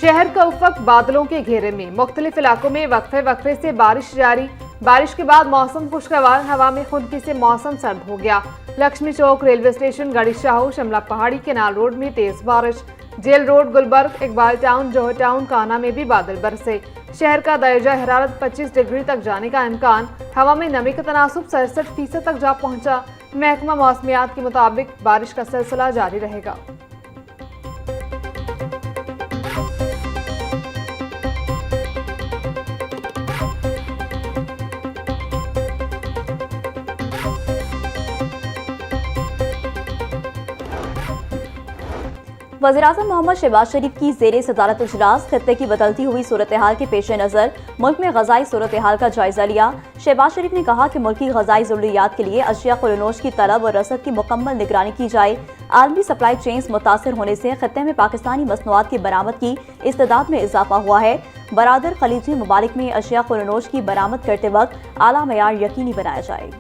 शहर का उफक बादलों के घेरे में, मुख्तलिफ इलाकों में वक्फे से बारिश जारी। बारिश के बाद मौसम खुशगवार, हवा में खुनकी से मौसम सर्द हो गया। Lakshmi Chowk, railway station, Garhi Shahu, Shimla Pahari, Canal Road में तेज बारिश। Jail Road, Gulberg, Iqbal Town, Johar Town, Kahna में भी बादल बरसे। शहर का दर्जा हरारत 25 डिग्री तक जाने का इम्कान। हवा में नमी का तनासुब 67% तक जा पहुंचा। महकमा मौसमियात के मुताबिक बारिश का सिलसिला जारी रहेगा। वज़ीर-ए-आज़म मोहम्मद शहबाज शरीफ की ज़ेरे सदारत इजलास खत्ते की बदलती हुई सूरत हाल के पेश नज़र मुल्क में ग़ज़ाई सूरत हाल का जायजा लिया। शहबाज शरीफ ने कहा कि मुल्की ग़ज़ाई ज़रूरियात के लिए अशिया क़ुल-ए-नोश की तलब और रसद की मुकम्मल निगरानी की जाए। आलमी सप्लाई चेन्स मुतासर होने से खत्ते में पाकिस्तानी मसनूआत की बरामद की इस्तेदाद में इजाफा हुआ है। बरादर खलीजी ममालिक में अशिया क़ुल-ए-नोश की बरामद करते वक्त आला मयार यकीनी बनाया जाए।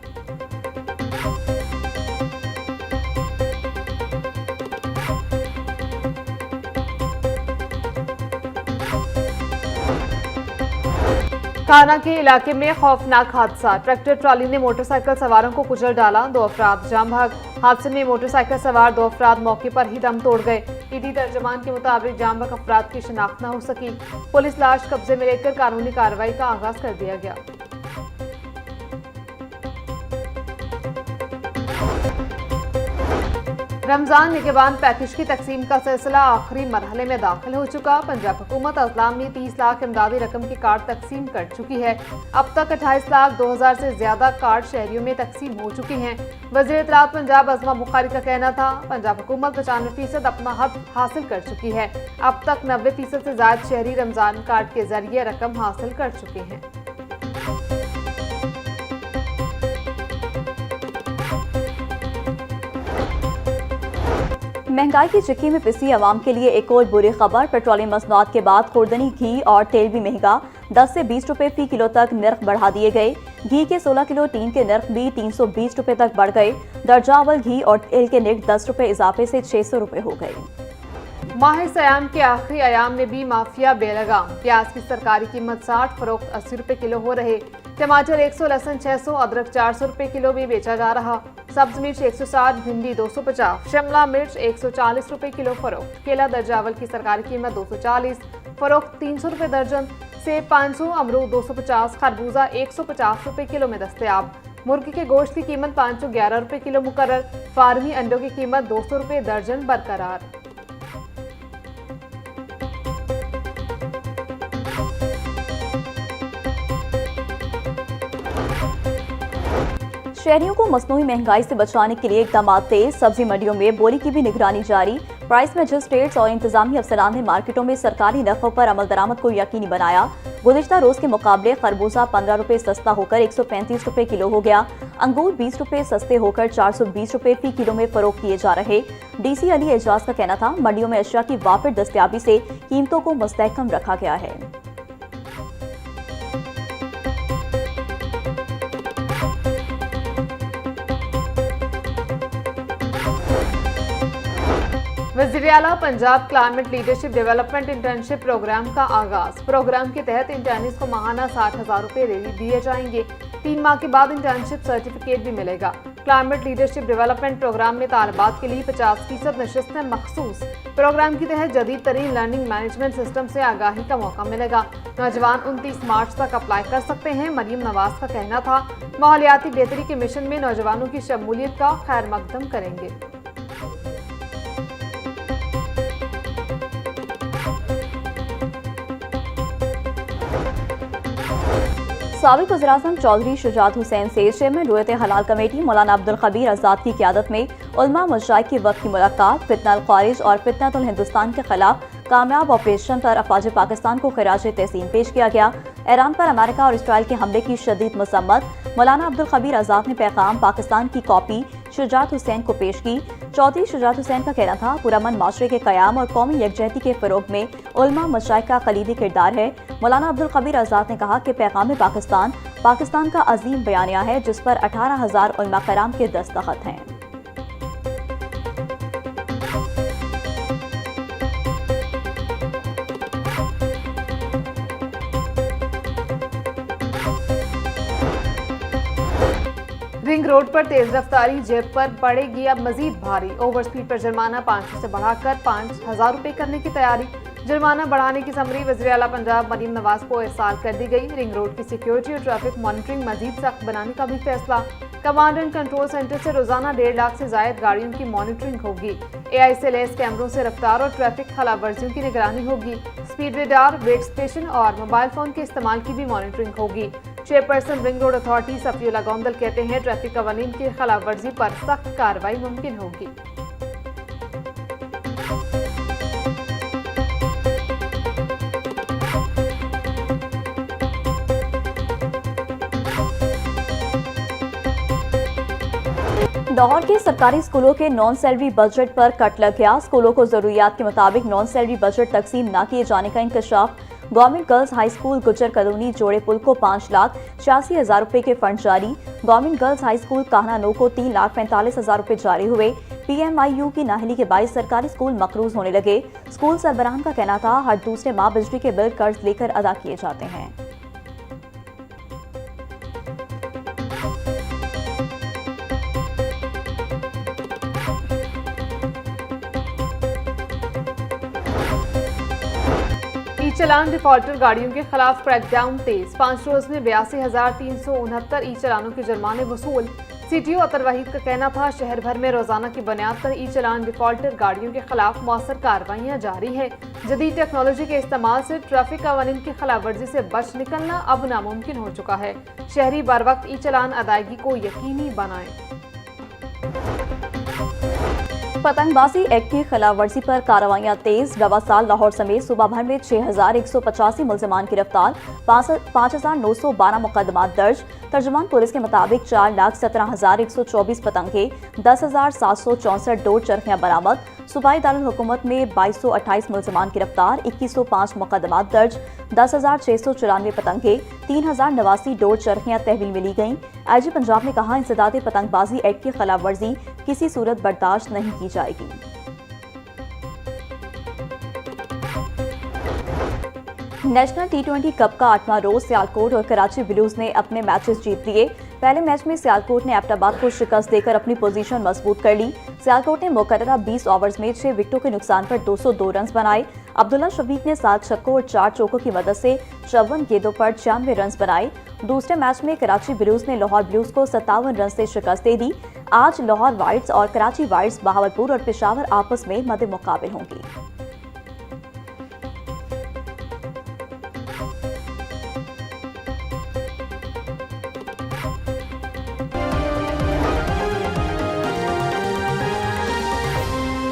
कान्हा के इलाके में खौफनाक हादसा, ट्रैक्टर ट्रॉली ने मोटरसाइकिल सवारों को कुचल डाला। 2 अफराद जाम भाग। हादसे में मोटरसाइकिल सवार 2 अफराद मौके पर ही दम तोड़ गए। ईडी तर्जमान के मुताबिक जाम भाग अफराद की शिनाख्त न हो सकी। पुलिस लाश कब्जे में लेकर कानूनी कार्रवाई का आगाज कर दिया गया। रमजान निगहबान पैकेज की तकसीम का सिलसिला आखिरी मरहले में दाखिल हो चुका। पंजाब हुकूमत अज़लाम में 30 लाख इमदादी रकम के कार्ड तकसीम कर चुकी है। अब तक 28 लाख 2000 से ज्यादा कार्ड शहरियों में तकसीम हो चुके हैं। वज़ीर इत्तलात पंजाब अज़मा बुखारी का कहना था, पंजाब हुकूमत 95% अपना हक हासिल कर चुकी है। अब तक 90% से ज्यादा शहरी रमजान कार्ड के जरिए रकम हासिल कर चुके हैं। महंगाई की चिक्की में पिसी आवाम के लिए एक और बुरी खबर। पेट्रोलियम मसनूआत के बाद खुर्दनी, घी और तेल भी महंगा। 10 से 20 रुपए फी किलो तक नर्ख बढ़ा दिए गए। घी के 16 किलो टीन के नर्ख भी 320 रुपए तक बढ़ गए। दर्जा अव्वल घी और तेल के नर्ख 10 रुपए इजाफे से 600 रुपए हो गए। माह सयाम के आखिरी अयाम में भी माफिया बेलगाम। प्याज की सरकारी कीमत 60, फरोख्त 80 रुपए किलो हो रहे। टमाटर 100, लहसुन 600, अदरक 400 रुपए किलो भी बेचा जा रहा। सब्ज मिर्च 160, भिंडी 250, शिमला मिर्च 140 रुपए किलो फरोख्त। केला दर्जावल की सरकारी कीमत 240, फरोख्त 300 रुपए दर्जन। सेब 500, अमरूद 250, खरबूजा 150 रुपए किलो में दस्तयाब। मुर्गी के गोश्त की कीमत 511 रुपए किलो मुकर्रर। फार्मी अंडों की कीमत 200 रुपए दर्जन बरकरार। शहरियों को मसनूई महंगाई से बचाने के लिए इकदाम तेज। सब्जी मंडियों में बोली की भी निगरानी जारी। प्राइस मजिस्ट्रेट्स और इंतजामी अफसरान ने मार्केटों में सरकारी नरखों पर अमल दरामद को यकीनी बनाया। गुज़िश्ता रोज के मुकाबले खरबूजा 15 रुपए सस्ता होकर 135 रुपए किलो हो गया। अंगूर 20 रुपए सस्ते होकर 420 रुपए फी किलो में फरोख्त किए जा रहे। DC अली एजाज का कहना था, मंडियों में अशिया की वाफिर दस्तयाबी से कीमतों को मुस्तहकम रखा गया है। वज़ीर आला Punjab climate leadership development internship programme का आगाज। प्रोग्राम के तहत इंटर्निस को माहाना 60,000 रुपए दिए जाएंगे। 3 माह के बाद इंटर्नशिप सर्टिफिकेट भी मिलेगा। क्लाइमेट लीडरशिप डेवलपमेंट प्रोग्राम में तालिबात के लिए 50% नशिस्तें मखसूस। प्रोग्राम के तहत जदीद तरीन लर्निंग मैनेजमेंट सिस्टम से आगाही का मौका मिलेगा। नौजवान 29 मार्च तक अप्लाई कर सकते हैं। मरियम नवाज का कहना था, माहौलियाती बेहतरी के मिशन में नौजवानों की शमूलियत का खैर मकदम करेंगे। साबिक वज़ीर-ए-आज़म चौधरी शुजात हुसैन से चेयरमैन रुयत हलाल कमेटी मौलाना अब्दुल खबीर आज़ाद की क़यादत में उलमा मशाइख के वक्त की मुलाकात। फितनल ख़ारिज और फितनतुल हिंदुस्तान के खिलाफ कामयाब ऑपरेशन पर अफ़वाज पाकिस्तान को खिराज तहसीन पेश किया गया। ईरान पर अमेरिका और इसराइल के हमले की शदीद मसम्मत। मौलाना अब्दुल खबीर आज़ाद ने पैगाम पाकिस्तान की कॉपी शुजात हुसैन को पेश की। चौधरी शुजात हुसैन का कहना था, पुरअमन माशरे के क़याम और कौमी यकजहती के फ़रोग़ में उलमा मशाइख का कलीदी किरदार है। मौलाना अब्दुल खबीर आज़ाद ने कहा कि पैगाम पाकिस्तान का अजीम बयानिया है, जिस पर 18,000 उलमा कराम के दस्तखत हैं। रिंग रोड पर तेज रफ्तारी जेब पर पड़ेगी अब मजीद भारी। ओवर स्पीड पर जुर्माना 500 से बढ़ाकर 5,000 रुपए करने की तैयारी। जुर्माना बढ़ाने की समरी वज़ीर आला पंजाब मरीम नवाज को इरसाल कर दी गई। रिंग रोड की सिक्योरिटी और ट्रैफिक मॉनिटरिंग मजीद सख्त बनाने का भी फैसला। कमांड एंड कंट्रोल सेंटर से रोजाना 1.5 लाख से जायद गाड़ियों की मॉनिटरिंग होगी। AI से लैस कैमरों से रफ्तार और ट्रैफिक खिलाफवर्जियों की निगरानी होगी। स्पीड रेडार, वेट स्टेशन और मोबाइल फोन के इस्तेमाल की भी मॉनिटरिंग होगी। Chairperson ring road authority Safiullah Gondal कहते हैं, ट्रैफिक कवानीन की खिलाफवर्जी पर सख्त कार्रवाई मुमकिन होगी। लाहौर के सरकारी स्कूलों के नॉन सैलरी बजट पर कट लग गया। स्कूलों को जरूरियात के मुताबिक नॉन सैलरी बजट तकसीम न किए जाने का इंकशाफ। Government girls high school Gujjar colony Jore Pul को 5,86,000 रुपए के फंड जारी। Government girls high school Kahna Nau को 3,45,000 रुपए जारी हुए। PMIU की नाहली के बाईस सरकारी स्कूल मकरूज होने लगे। स्कूल सरबराहान का कहना था, हर दूसरे माह बिजली के बिल कर्ज लेकर अदा किए जाते हैं। चलान डिफॉल्टर गाड़ियों के खिलाफ क्रैकडाउन तेज। 5 रोज में 82,369 चलानों के जुर्माने वसूल। CTO अतर वहीद का कहना था, शहर भर में रोजाना की बुनियाद पर चलान डिफॉल्टर गाड़ियों के खिलाफ मौसर कार्रवाइयाँ जारी हैं। जदीद टेक्नोलॉजी के इस्तेमाल से ट्रैफिक कवानीन की खिलाफवर्जी से बच निकलना अब नामुमकिन हो चुका है। शहरी बर वक्त चलान अदायगी को यकीनी बनाएं। पतंगबाजी एक्ट की खिलाफवर्जी पर कार्रवाइयां तेज। रवा साल लाहौर समेत सूबा भर में 6,185 मुल्जिमान गिरफ्तार, 5,912 मुकदमात दर्ज। तर्जुमान पुलिस के मुताबिक 4,17,124 पतंगे, 10,764 डोर चरखियां बरामद। सूबाई दारुल हुकूमत में 2,228 मुल्जिमान गिरफ्तार, 2,105 मुकदमात दर्ज, 10,694 पतंगे, 3,089 डोर चरखियां तहवील में ली गईं। IG पंजाब ने कहा, इंसदादे पतंगबाजी एक्ट की खिलाफवर्जी किसी सूरत बर्दाश्त नहीं की जाएगी। नेशनल T20 कप का 8वां रोज सियालकोट और कराची ब्लूज ने अपने मैचेस जीत लिए। पहले मैच में सियालकोट ने एबटाबाद को शिकस्त देकर अपनी पोजीशन मजबूत कर ली। सियालकोट ने मुकर्ररा 20 ओवर्स में 6 विकेटों के नुकसान पर 202 रन बनाए। अब्दुल्ला शफीक ने 7 छक्कों और 4 चौकों की मदद से 54 गेंदों पर 96 रन बनाए। दूसरे मैच में कराची ब्लूज ने लाहौर ब्लूज को 57 रन से शिकस्त दे दी। आज लाहौर वाइट्स और कराची वाइट्स, बहावलपुर और पेशावर आपस में मद्दे मुकाबिल होंगी।